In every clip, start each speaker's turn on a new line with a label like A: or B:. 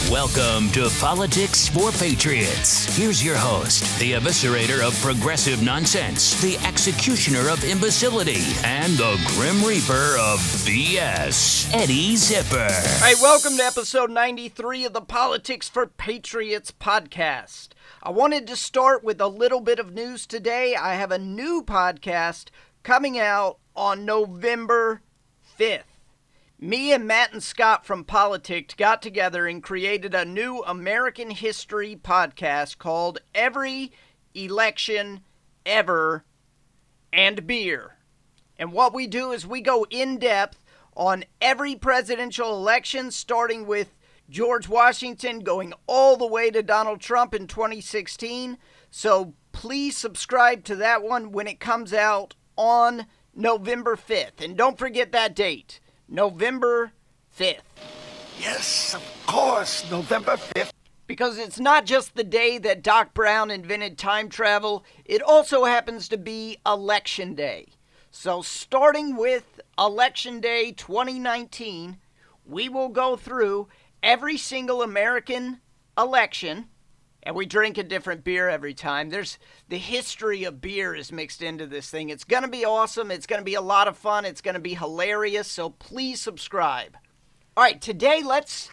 A: Welcome to Politics for Patriots. Here's your host, the eviscerator of progressive nonsense, the executioner of imbecility, and the grim reaper of BS, Eddie Zipper.
B: All right, welcome to episode 93 of the Politics for Patriots podcast. I wanted to start with a little bit of news today. I have a new podcast coming out on November 5th. Me and Matt and Scott from Politics got together and created a new American history podcast called Every Election Ever and Beer. And what we do is we go in depth on every presidential election, starting with George Washington, going all the way to Donald Trump in 2016. So please subscribe to that one when it comes out on November 5th. And don't forget that date. November 5th.
C: Yes, of course, November 5th.
B: Because it's not just the day that Doc Brown invented time travel, it also happens to be Election Day. So starting with Election Day 2019, we will go through every single American election, and we drink a different beer every time. There's the history of beer is mixed into this thing. It's going to be awesome. It's going to be a lot of fun. It's going to be hilarious. So please subscribe. All right, today let's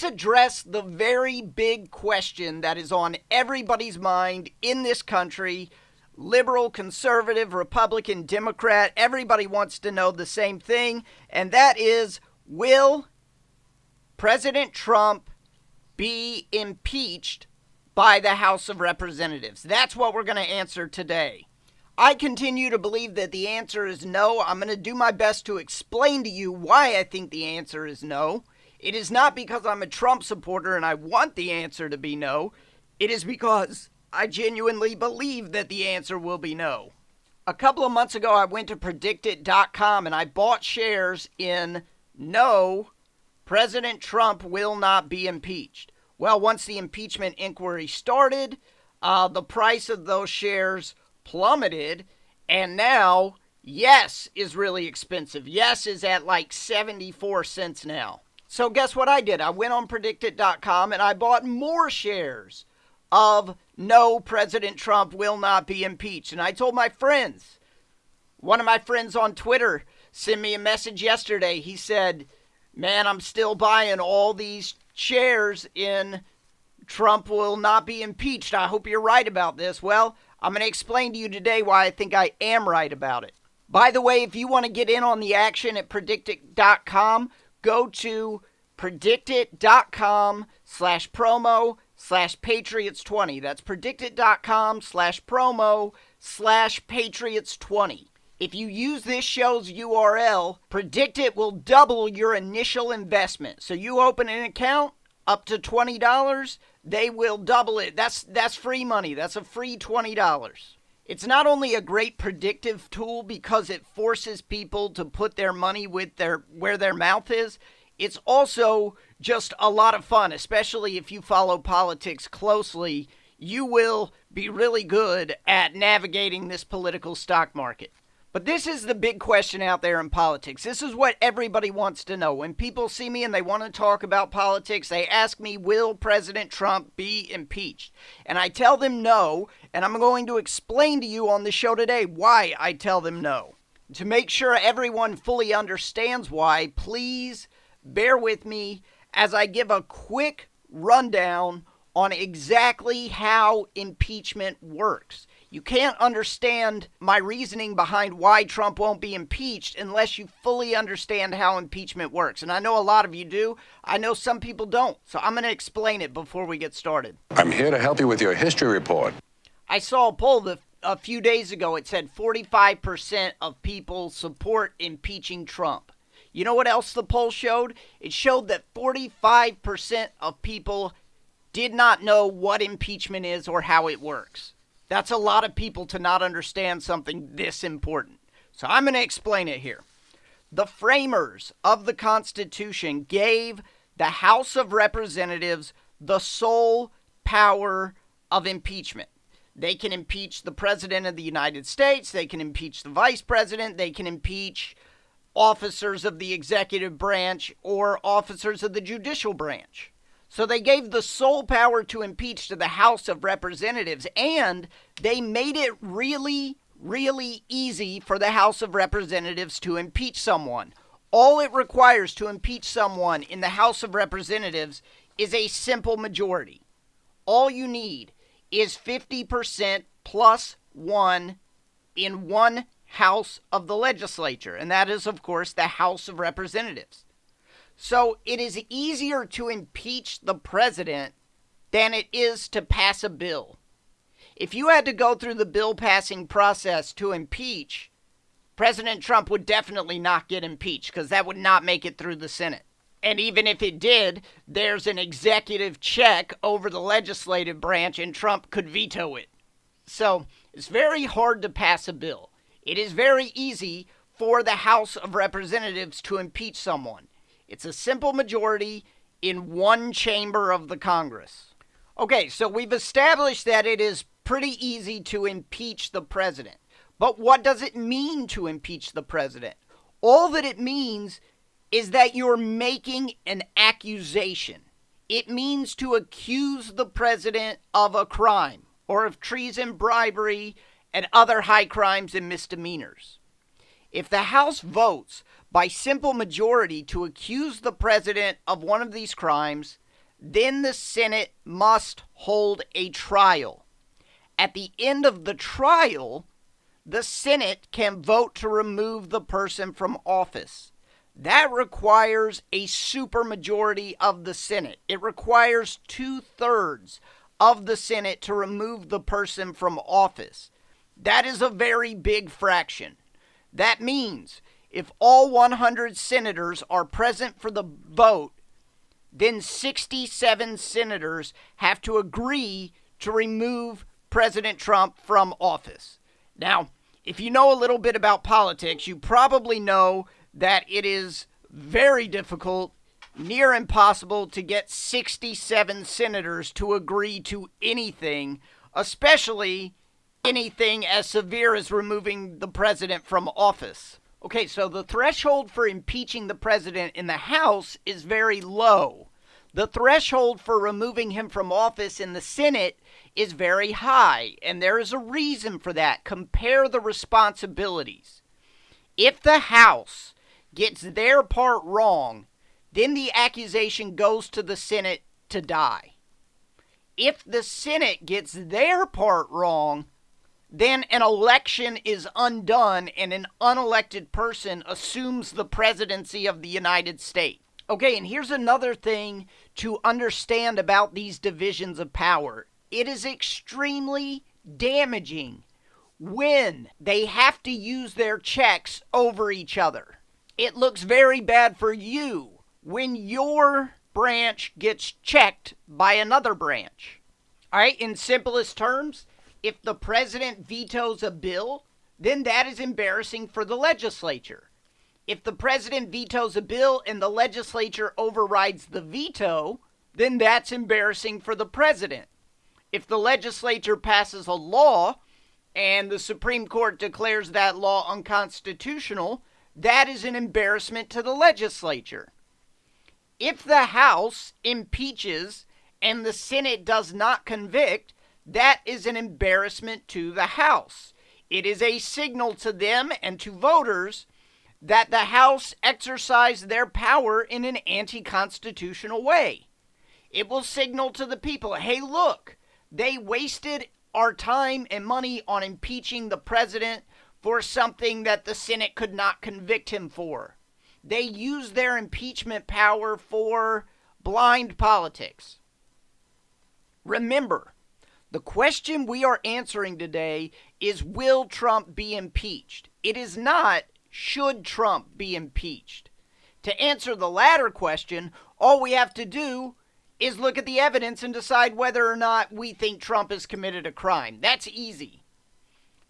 B: address the very big question that is on everybody's mind in this country. Liberal, conservative, Republican, Democrat, everybody wants to know the same thing, and that is, will President Trump be impeached by the House of Representatives? That's what we're going to answer today. I continue to believe that the answer is no. I'm going to do my best to explain to you why I think the answer is no. It is not because I'm a Trump supporter and I want the answer to be no. It is because I genuinely believe that the answer will be no. A couple of months ago, I went to predictit.com and I bought shares in no, President Trump will not be impeached. Well, once the impeachment inquiry started, the price of those shares plummeted, and now yes is really expensive. Yes is at like 74 cents now. So guess what I did? I went on predictit.com and I bought more shares of no, President Trump will not be impeached. And I told my friends, one of my friends on Twitter sent me a message yesterday. He said, man, I'm still buying all these shares in Trump will not be impeached. I hope you're right about this. Well, I'm going to explain to you today why I think I am right about it. By the way, if you want to get in on the action at predictit.com, go to predictit.com/promo/patriots20. That's predictit.com/promo/patriots20. If you use this show's URL, Predictit will double your initial investment. So you open an account up to $20, they will double it. That's free money. That's a free $20. It's not only a great predictive tool because it forces people to put their money where their mouth is, it's also just a lot of fun, especially if you follow politics closely. You will be really good at navigating this political stock market. But this is the big question out there in politics. This is what everybody wants to know. When people see me and they want to talk about politics, they ask me, will President Trump be impeached? And I tell them no, and I'm going to explain to you on the show today why I tell them no. To make sure everyone fully understands why, please bear with me as I give a quick rundown on exactly how impeachment works. You can't understand my reasoning behind why Trump won't be impeached unless you fully understand how impeachment works. And I know a lot of you do. I know some people don't. So I'm going to explain it before we get started.
D: I'm here to help you with your history report.
B: I saw a poll a few days ago. It said 45% of people support impeaching Trump. You know what else the poll showed? It showed that 45% of people did not know what impeachment is or how it works. That's a lot of people to not understand something this important. So I'm going to explain it here. The framers of the Constitution gave the House of Representatives the sole power of impeachment. They can impeach the President of the United States. They can impeach the Vice President. They can impeach officers of the executive branch or officers of the judicial branch. So they gave the sole power to impeach to the House of Representatives, and they made it really, really easy for the House of Representatives to impeach someone. All it requires to impeach someone in the House of Representatives is a simple majority. All you need is 50% plus one in one house of the legislature, and that is, of course, the House of Representatives. So it is easier to impeach the president than it is to pass a bill. If you had to go through the bill passing process to impeach, President Trump would definitely not get impeached because that would not make it through the Senate. And even if it did, there's an executive check over the legislative branch and Trump could veto it. So it's very hard to pass a bill. It is very easy for the House of Representatives to impeach someone. It's a simple majority in one chamber of the Congress. Okay, so we've established that it is pretty easy to impeach the president. But what does it mean to impeach the president? All that it means is that you're making an accusation. It means to accuse the president of a crime or of treason, bribery, and other high crimes and misdemeanors. If the House votes by simple majority to accuse the president of one of these crimes, then the Senate must hold a trial. At the end of the trial, the Senate can vote to remove the person from office. That requires a supermajority of the Senate. It requires 2/3 of the Senate to remove the person from office. That is a very big fraction. That means if all 100 senators are present for the vote, then 67 senators have to agree to remove President Trump from office. Now, if you know a little bit about politics, you probably know that it is very difficult, near impossible, to get 67 senators to agree to anything, especially anything as severe as removing the president from office. Okay, so the threshold for impeaching the president in the House is very low. The threshold for removing him from office in the Senate is very high, and there is a reason for that. Compare the responsibilities. If the House gets their part wrong, then the accusation goes to the Senate to die. If the Senate gets their part wrong, then an election is undone and an unelected person assumes the presidency of the United States. Okay, and here's another thing to understand about these divisions of power. It is extremely damaging when they have to use their checks over each other. It looks very bad for you when your branch gets checked by another branch. All right, in simplest terms, if the president vetoes a bill, then that is embarrassing for the legislature. If the president vetoes a bill and the legislature overrides the veto, then that's embarrassing for the president. If the legislature passes a law and the Supreme Court declares that law unconstitutional, that is an embarrassment to the legislature. If the House impeaches and the Senate does not convict, that is an embarrassment to the House. It is a signal to them and to voters that the House exercised their power in an anti-constitutional way. It will signal to the people, hey, look, they wasted our time and money on impeaching the president for something that the Senate could not convict him for. They used their impeachment power for blind politics. Remember, the question we are answering today is, will Trump be impeached? It is not, should Trump be impeached? To answer the latter question, all we have to do is look at the evidence and decide whether or not we think Trump has committed a crime. That's easy.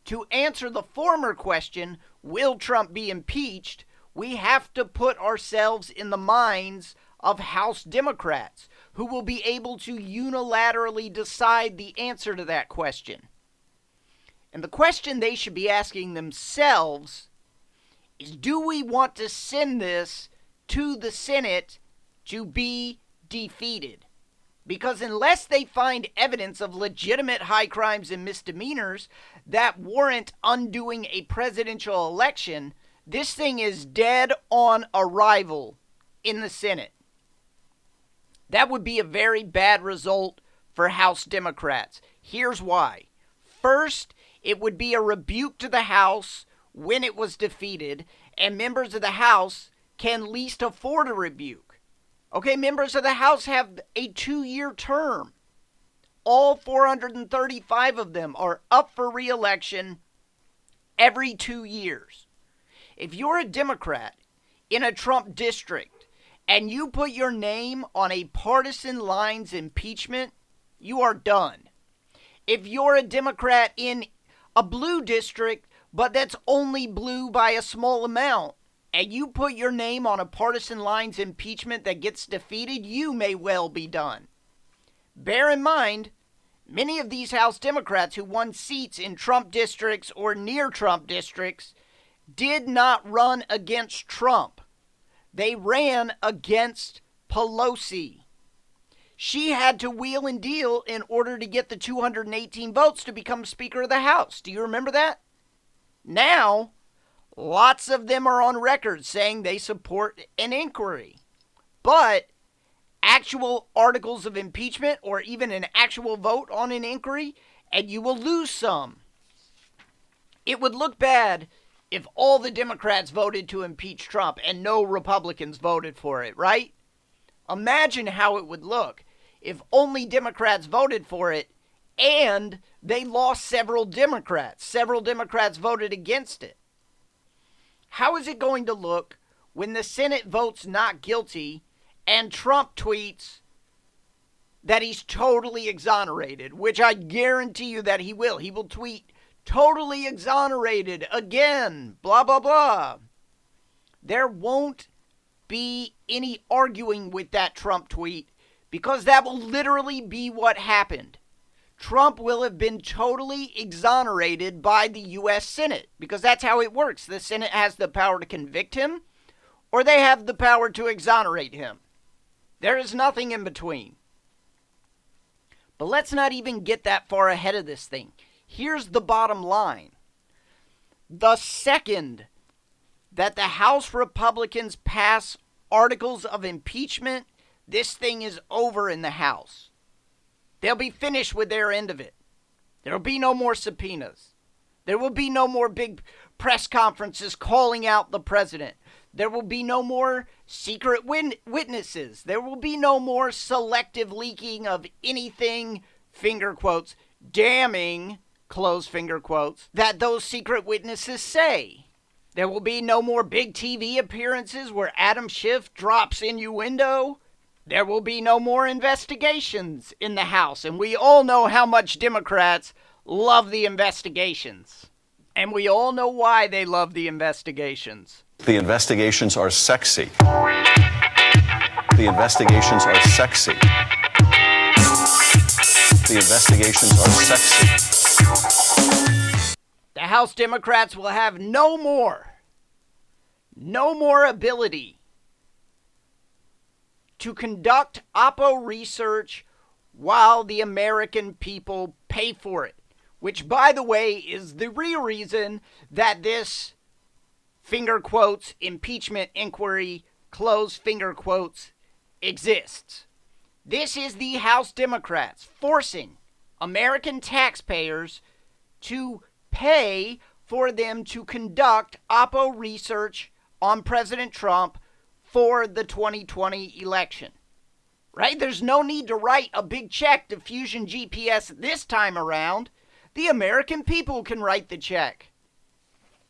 B: To answer the former question, will Trump be impeached, we have to put ourselves in the minds of House Democrats, who will be able to unilaterally decide the answer to that question. And the question they should be asking themselves is, do we want to send this to the Senate to be defeated? Because unless they find evidence of legitimate high crimes and misdemeanors that warrant undoing a presidential election, this thing is dead on arrival in the Senate. That would be a very bad result for House Democrats. Here's why. First, it would be a rebuke to the House when it was defeated, and members of the House can least afford a rebuke. Okay, members of the House have a 2-year term. All 435 of them are up for re-election every 2 years. If you're a Democrat in a Trump district and you put your name on a partisan lines impeachment, you are done. If you're a Democrat in a blue district, but that's only blue by a small amount, and you put your name on a partisan lines impeachment that gets defeated, you may well be done. Bear in mind, many of these House Democrats who won seats in Trump districts or near Trump districts did not run against Trump. They ran against Pelosi. She had to wheel and deal in order to get the 218 votes to become Speaker of the House. Do you remember that? Now, lots of them are on record saying they support an inquiry. But actual articles of impeachment or even an actual vote on an inquiry, and you will lose some. It would look bad if all the Democrats voted to impeach Trump and no Republicans voted for it, right? Imagine how it would look if only Democrats voted for it and they lost several Democrats. Several Democrats voted against it. How is it going to look when the Senate votes not guilty and Trump tweets that he's totally exonerated, which I guarantee you that he will. He will tweet, totally exonerated again, blah, blah, blah. There won't be any arguing with that Trump tweet because that will literally be what happened. Trump will have been totally exonerated by the U.S. Senate because that's how it works. The Senate has the power to convict him or they have the power to exonerate him. There is nothing in between. But let's not even get that far ahead of this thing. Here's the bottom line. The second that the House Republicans pass articles of impeachment, this thing is over in the House. They'll be finished with their end of it. There will be no more subpoenas. There will be no more big press conferences calling out the president. There will be no more secret witnesses. There will be no more selective leaking of anything, finger quotes, damning, close finger quotes, that those secret witnesses say. There will be no more big TV appearances where Adam Schiff drops innuendo. There will be no more investigations in the House. And we all know how much Democrats love the investigations. And we all know why they love the investigations.
E: The investigations are sexy. The investigations are sexy. The investigations are sexy.
B: The House Democrats will have no more ability to conduct oppo research while the American people pay for it. Which, by the way, is the real reason that this finger quotes, impeachment inquiry, close finger quotes, exists. This is the House Democrats forcing American taxpayers to pay for them to conduct oppo research on President Trump for the 2020 election. Right? There's no need to write a big check to Fusion GPS this time around. The American people can write the check.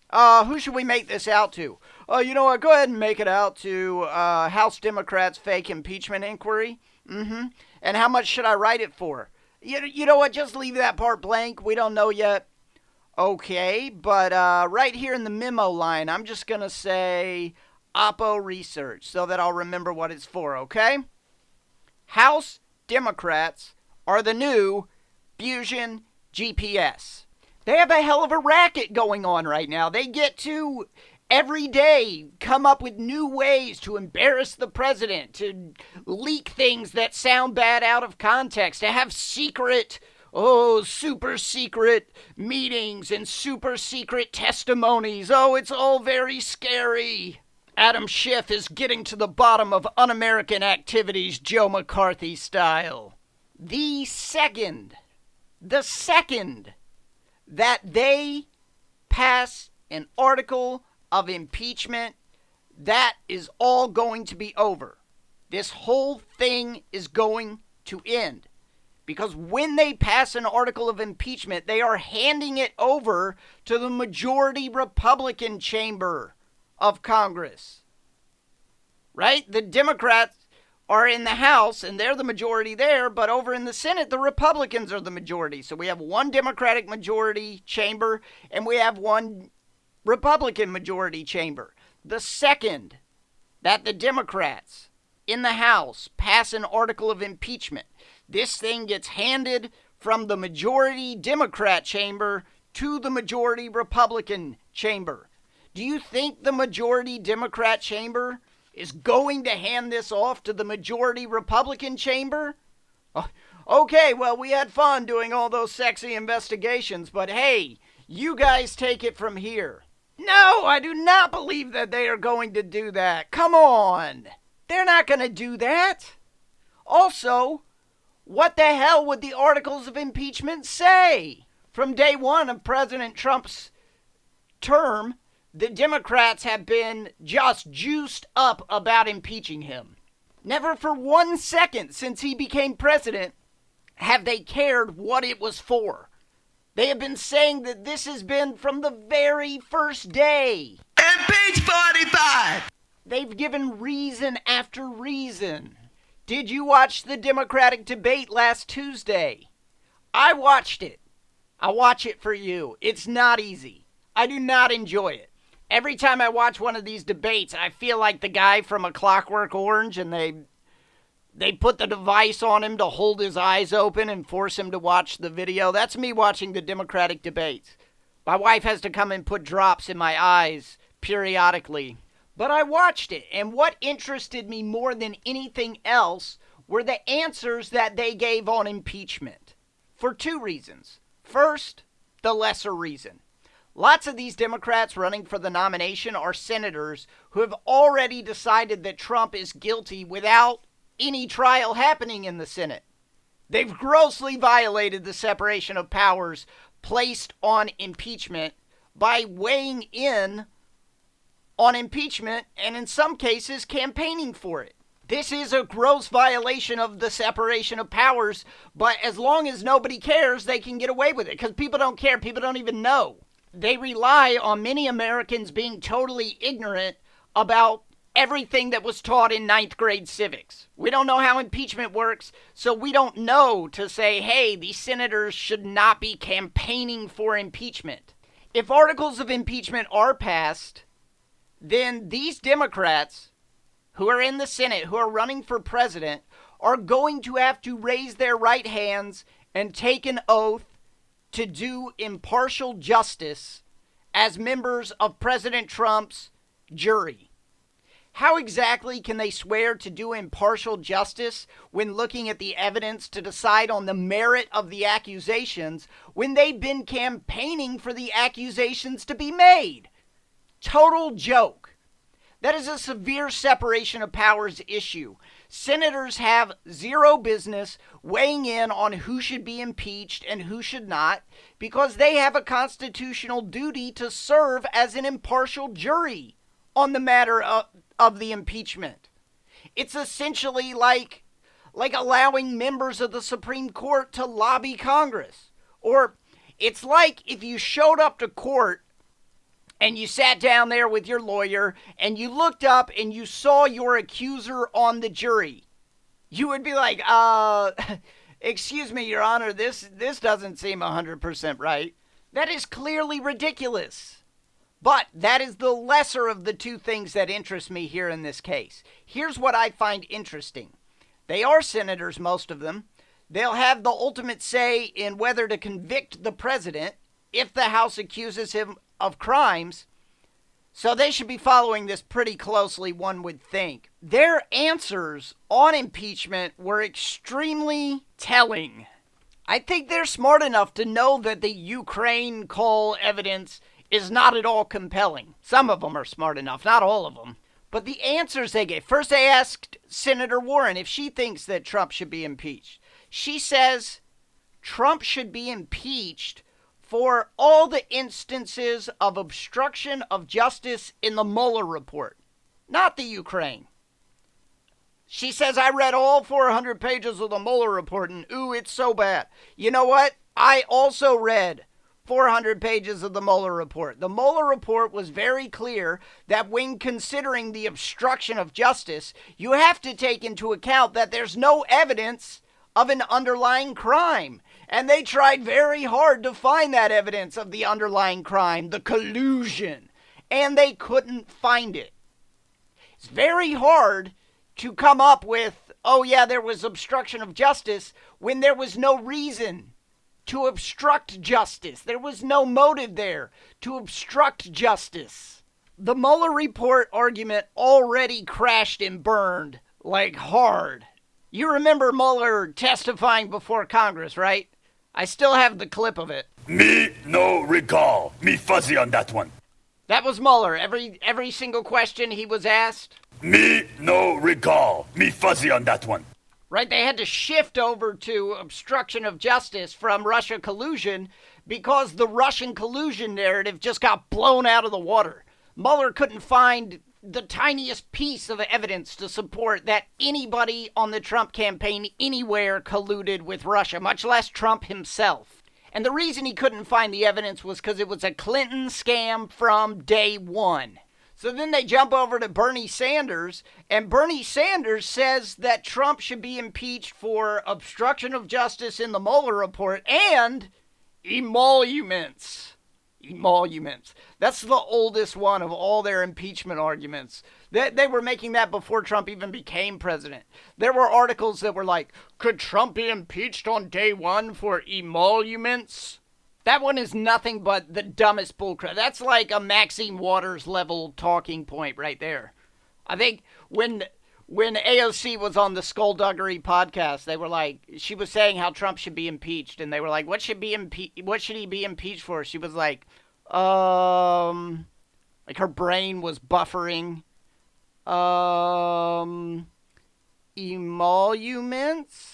B: Who should we make this out to? You know what? Go ahead and make it out to House Democrats' fake impeachment inquiry. And how much should I write it for? You know what? Just leave that part blank. We don't know yet. Okay, but right here in the memo line, I'm just going to say oppo research so that I'll remember what it's for, okay? House Democrats are the new Fusion GPS. They have a hell of a racket going on right now. They get to every day come up with new ways to embarrass the president, to leak things that sound bad out of context, to have secret, super secret meetings and super secret testimonies. Oh, it's all very scary. Adam Schiff is getting to the bottom of un-American activities, Joe McCarthy style. The second that they pass an article of impeachment, that is all going to be over. This whole thing is going to end. Because when they pass an article of impeachment, they are handing it over to the majority Republican chamber of Congress. Right? The Democrats are in the House, and they're the majority there, but over in the Senate, the Republicans are the majority. So we have one Democratic majority chamber, and we have one Republican majority chamber. The second that the Democrats in the House pass an article of impeachment, this thing gets handed from the majority Democrat chamber to the majority Republican chamber. Do you think the majority Democrat chamber is going to hand this off to the majority Republican chamber? Okay, well, we had fun doing all those sexy investigations, but hey, you guys take it from here. No, I do not believe that they are going to do that. Come on. They're not going to do that. Also, what the hell would the articles of impeachment say? From day one of President Trump's term, the Democrats have been just juiced up about impeaching him. Never for 1 second since he became president have they cared what it was for. They have been saying that this has been from the very first day.
C: Impeach 45!
B: They've given reason after reason. Did you watch the Democratic debate last Tuesday? I watched it. I watch it for you. It's not easy. I do not enjoy it. Every time I watch one of these debates, I feel like the guy from A Clockwork Orange, and they put the device on him to hold his eyes open and force him to watch the video. That's me watching the Democratic debates. My wife has to come and put drops in my eyes periodically. But I watched it, and what interested me more than anything else were the answers that they gave on impeachment. For two reasons. First, the lesser reason. Lots of these Democrats running for the nomination are senators who have already decided that Trump is guilty without any trial happening in the Senate. They've grossly violated the separation of powers placed on impeachment by weighing in on impeachment and in some cases campaigning for it. This is a gross violation of the separation of powers, but as long as nobody cares, they can get away with it because people don't care. People don't even know. They rely on many Americans being totally ignorant about everything that was taught in 9th grade civics. We don't know how impeachment works, so we don't know to say, hey, these senators should not be campaigning for impeachment. If articles of impeachment are passed, then these Democrats who are in the Senate, who are running for president, are going to have to raise their right hands and take an oath to do impartial justice as members of President Trump's jury. How exactly can they swear to do impartial justice when looking at the evidence to decide on the merit of the accusations when they've been campaigning for the accusations to be made? Total joke. That is a severe separation of powers issue. Senators have zero business weighing in on who should be impeached and who should not because they have a constitutional duty to serve as an impartial jury on the matter of the impeachment. It's essentially like allowing members of the Supreme Court to lobby Congress. Or it's like if you showed up to court and you sat down there with your lawyer and you looked up and you saw your accuser on the jury. You would be like, excuse me, Your Honor, this doesn't seem 100% right. That is clearly ridiculous. But that is the lesser of the two things that interest me here in this case. Here's what I find interesting. They are senators, most of them. They'll have the ultimate say in whether to convict the president if the House accuses him of crimes. So they should be following this pretty closely, one would think. Their answers on impeachment were extremely telling. I think they're smart enough to know that the Ukraine call evidence is not at all compelling. Some of them are smart enough, not all of them. But the answers they gave. First, they asked Senator Warren if she thinks that Trump should be impeached. She says Trump should be impeached for all the instances of obstruction of justice in the Mueller report, not the Ukraine. She says, I read all 400 pages of the Mueller report, and ooh, it's so bad. You know what? I also read 400 pages of the Mueller report. The Mueller report was very clear that when considering the obstruction of justice, you have to take into account that there's no evidence of an underlying crime. And they tried very hard to find that evidence of the underlying crime, the collusion, and they couldn't find it. It's very hard to come up with, oh yeah, there was obstruction of justice when there was no reason to obstruct justice. There was no motive there to obstruct justice. The Mueller report argument already crashed and burned, like hard. You remember Mueller testifying before Congress, right? I still have the clip of it.
F: Me no recall. Me fuzzy on that one.
B: That was Mueller. Every single question he was asked.
F: Me no recall. Me fuzzy on that one.
B: Right, they had to shift over to obstruction of justice from Russia collusion because the Russian collusion narrative just got blown out of the water. Mueller couldn't find the tiniest piece of evidence to support that anybody on the Trump campaign anywhere colluded with Russia, much less Trump himself. And the reason he couldn't find the evidence was because it was a Clinton scam from day one. So then they jump over to Bernie Sanders, and Bernie Sanders says that Trump should be impeached for obstruction of justice in the Mueller report and emoluments. Emoluments. That's the oldest one of all their impeachment arguments. They were making that before Trump even became president. There were articles that were like, could Trump be impeached on day one for emoluments? That one is nothing but the dumbest bullcrap. That's like a Maxine Waters level talking point right there. I think when AOC was on the Skullduggery podcast, they were like, she was saying how Trump should be impeached, and they were like, what should he be impeached for? She was like her brain was buffering. Emoluments?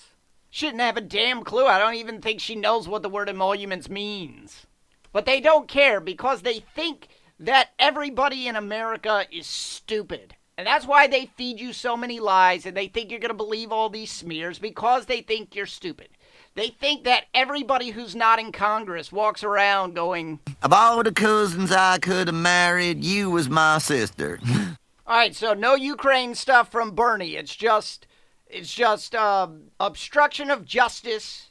B: She didn't have a damn clue. I don't even think she knows what the word emoluments means. But they don't care because they think that everybody in America is stupid. And that's why they feed you so many lies and they think you're going to believe all these smears because they think you're stupid. They think that everybody who's not in Congress walks around going,
G: of all the cousins I could have married, you was my sister.
B: All right, so no Ukraine stuff from Bernie. It's just obstruction of justice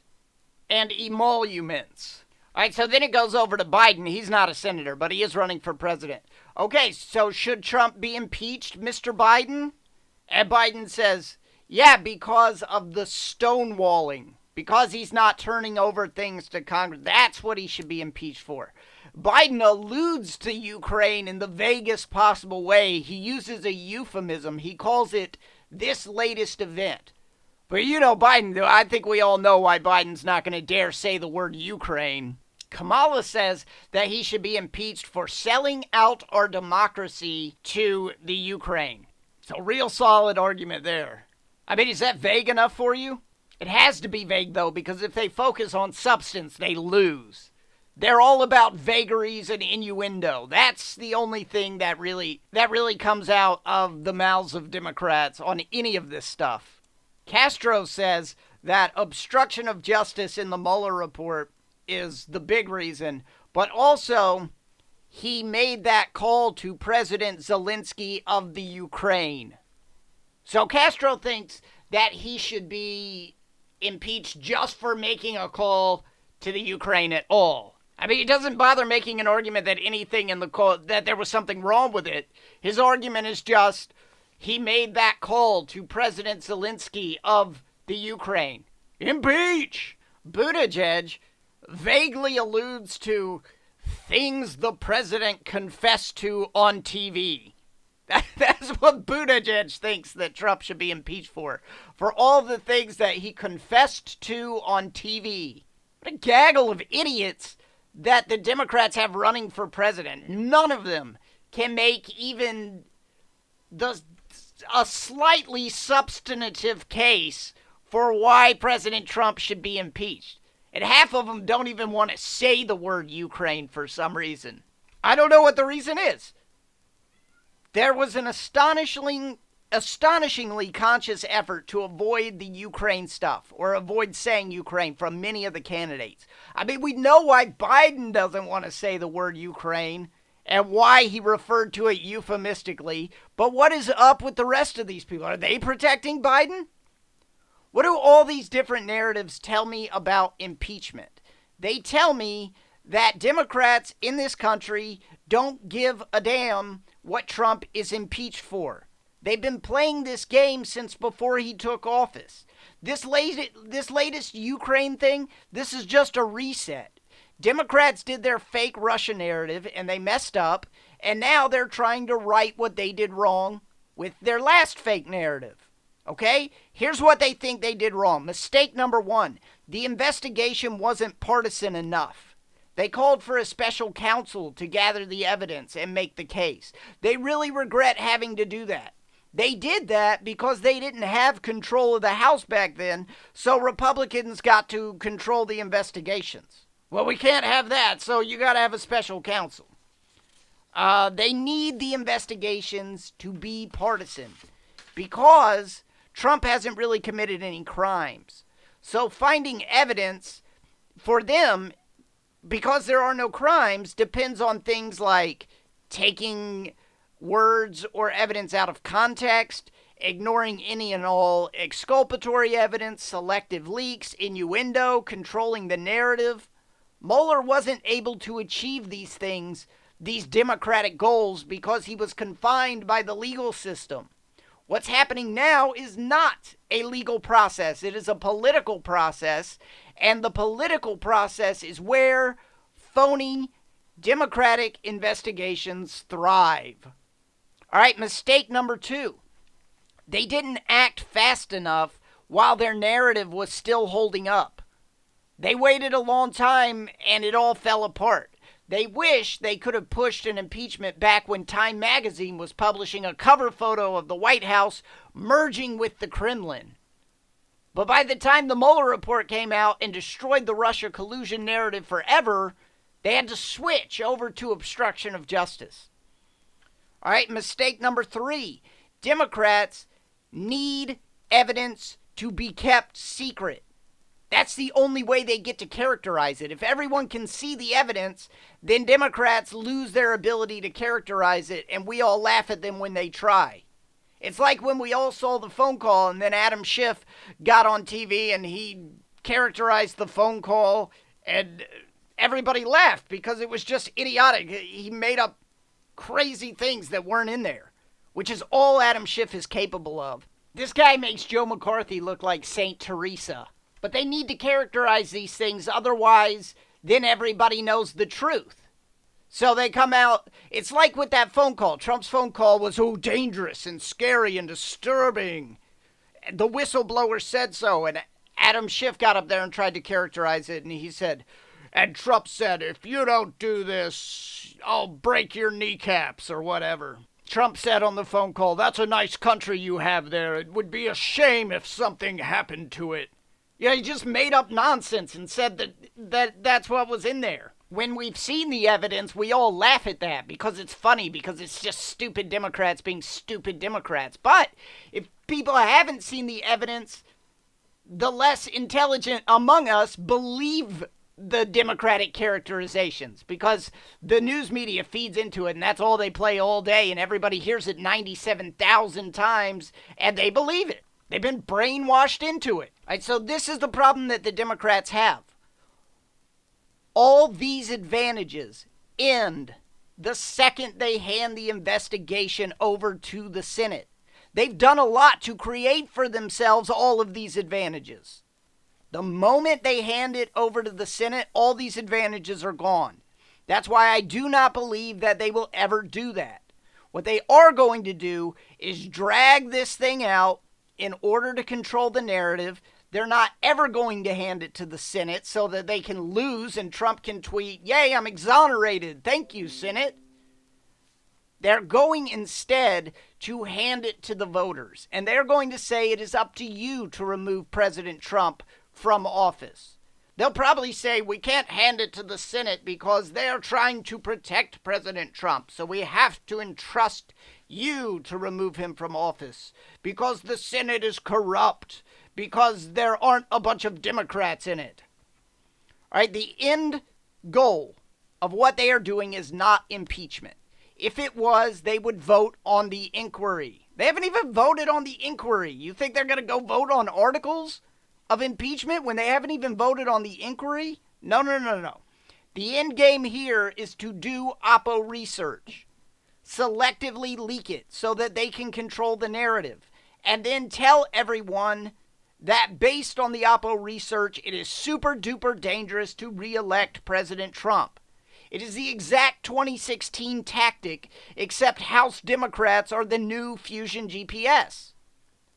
B: and emoluments. All right, so then it goes over to Biden. He's not a senator, but he is running for president. Okay, so should Trump be impeached, Mr. Biden? And Biden says, yeah, because of the stonewalling. Because he's not turning over things to Congress. That's what he should be impeached for. Biden alludes to Ukraine in the vaguest possible way. He uses a euphemism. He calls it this latest event. But you know Biden, I think we all know why Biden's not going to dare say the word Ukraine. Kamala says that he should be impeached for selling out our democracy to the Ukraine. So real solid argument there. I mean, is that vague enough for you? It has to be vague, though, because if they focus on substance, they lose. They're all about vagaries and innuendo. That's the only thing that really comes out of the mouths of Democrats on any of this stuff. Castro says that obstruction of justice in the Mueller report is the big reason, but also he made that call to President Zelensky of the Ukraine. So Castro thinks that he should be impeached just for making a call to the Ukraine at all. I mean, he doesn't bother making an argument that anything in the call, that there was something wrong with it. His argument is just, he made that call to President Zelensky of the Ukraine. Impeach! Buttigieg vaguely alludes to things the president confessed to on TV. That's what Buttigieg thinks that Trump should be impeached for all the things that he confessed to on TV. What a gaggle of idiots that the Democrats have running for president. None of them can make even a slightly substantive case for why President Trump should be impeached. And half of them don't even want to say the word Ukraine for some reason. I don't know what the reason is. There was an astonishingly conscious effort to avoid the Ukraine stuff or avoid saying Ukraine from many of the candidates. I mean, we know why Biden doesn't want to say the word Ukraine and why he referred to it euphemistically. But what is up with the rest of these people? Are they protecting Biden? What do all these different narratives tell me about impeachment? They tell me that Democrats in this country don't give a damn what Trump is impeached for. They've been playing this game since before he took office. This latest Ukraine thing, this is just a reset. Democrats did their fake Russia narrative and they messed up, and now they're trying to right what they did wrong with their last fake narrative. Okay? Here's what they think they did wrong. Mistake number one, the investigation wasn't partisan enough. They called for a special counsel to gather the evidence and make the case. They really regret having to do that. They did that because they didn't have control of the House back then, so Republicans got to control the investigations. Well, we can't have that, so you got to have a special counsel. They need the investigations to be partisan because Trump hasn't really committed any crimes. So finding evidence for them, because there are no crimes, depends on things like taking words or evidence out of context, ignoring any and all exculpatory evidence, selective leaks, innuendo, controlling the narrative. Mueller wasn't able to achieve these things, these democratic goals, because he was confined by the legal system. What's happening now is not a legal process. It is a political process, and the political process is where phony democratic investigations thrive. All right, mistake number two. They didn't act fast enough while their narrative was still holding up. They waited a long time and it all fell apart. They wish they could have pushed an impeachment back when Time magazine was publishing a cover photo of the White House merging with the Kremlin. But by the time the Mueller report came out and destroyed the Russia collusion narrative forever, they had to switch over to obstruction of justice. All right, mistake number three. Democrats need evidence to be kept secret. That's the only way they get to characterize it. If everyone can see the evidence, then Democrats lose their ability to characterize it, and we all laugh at them when they try. It's like when we all saw the phone call, and then Adam Schiff got on TV, and he characterized the phone call, and everybody laughed because it was just idiotic. He made up crazy things that weren't in there, which is all Adam Schiff is capable of. This guy makes Joe McCarthy look like Saint Teresa. But they need to characterize these things, otherwise then everybody knows the truth. So they come out, it's like with that phone call. Trump's phone call was, dangerous and scary and disturbing. The whistleblower said so, and Adam Schiff got up there and tried to characterize it, and he said, and Trump said, if you don't do this, I'll break your kneecaps or whatever. Trump said on the phone call, that's a nice country you have there. It would be a shame if something happened to it. Yeah, he just made up nonsense and said that's what was in there. When we've seen the evidence, we all laugh at that because it's funny, because it's just stupid Democrats being stupid Democrats. But if people haven't seen the evidence, the less intelligent among us believe the Democratic characterizations because the news media feeds into it, and that's all they play all day, and everybody hears it 97,000 times, and they believe it. They've been brainwashed into it. Right? So this is the problem that the Democrats have. All these advantages end the second they hand the investigation over to the Senate. They've done a lot to create for themselves all of these advantages. The moment they hand it over to the Senate, all these advantages are gone. That's why I do not believe that they will ever do that. What they are going to do is drag this thing out in order to control the narrative. They're not ever going to hand it to the Senate so that they can lose and Trump can tweet, "Yay, I'm exonerated. Thank you, Senate." They're going instead to hand it to the voters. And they're going to say it is up to you to remove President Trump from office. They'll probably say we can't hand it to the Senate because they're trying to protect President Trump. So we have to entrust you to remove him from office because the Senate is corrupt, because there aren't a bunch of Democrats in it. All right, the end goal of what they are doing is not impeachment. If it was, they would vote on the inquiry. They haven't even voted on the inquiry. You think they're going to go vote on articles of impeachment when they haven't even voted on the inquiry? No. The end game here is to do oppo research. Selectively leak it so that they can control the narrative. And then tell everyone that based on the oppo research, it is super duper dangerous to re-elect President Trump. It is the exact 2016 tactic, except House Democrats are the new Fusion GPS.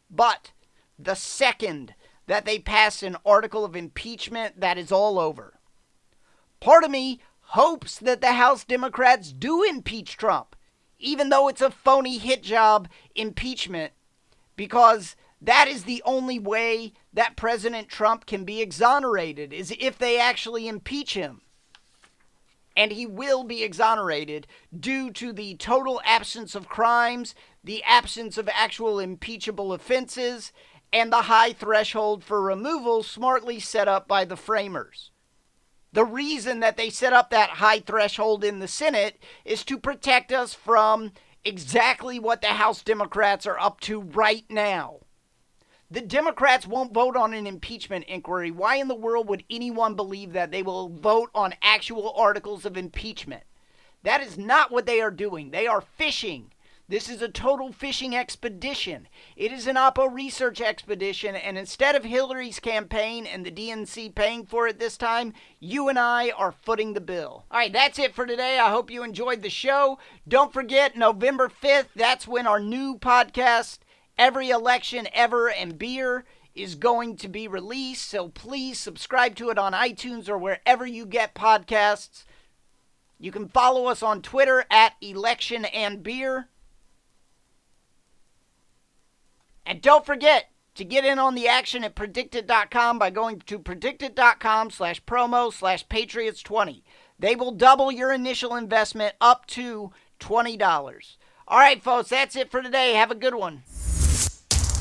B: But the second that they pass an article of impeachment, that is all over. Part of me hopes that the House Democrats do impeach Trump, even though it's a phony hit job impeachment, because that is the only way that President Trump can be exonerated, is if they actually impeach him. And he will be exonerated due to the total absence of crimes, the absence of actual impeachable offenses, and the high threshold for removal smartly set up by the framers. The reason that they set up that high threshold in the Senate is to protect us from exactly what the House Democrats are up to right now. The Democrats won't vote on an impeachment inquiry. Why in the world would anyone believe that they will vote on actual articles of impeachment? That is not what they are doing. They are fishing. This is a total fishing expedition. It is an oppo research expedition, and instead of Hillary's campaign and the DNC paying for it this time, you and I are footing the bill. All right, that's it for today. I hope you enjoyed the show. Don't forget, November 5th, that's when our new podcast, Every Election Ever and Beer, is going to be released. So please subscribe to it on iTunes or wherever you get podcasts. You can follow us on Twitter at Election and Beer. And don't forget to get in on the action at predicted.com by going to predicted.com/promo/Patriots20. They will double your initial investment up to $20. All right, folks, that's it for today. Have a good one.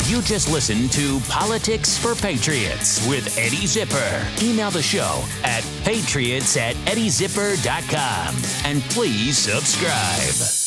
A: You just listened to Politics for Patriots with Eddie Zipper. Email the show at patriots@eddiezipper.com. And please subscribe.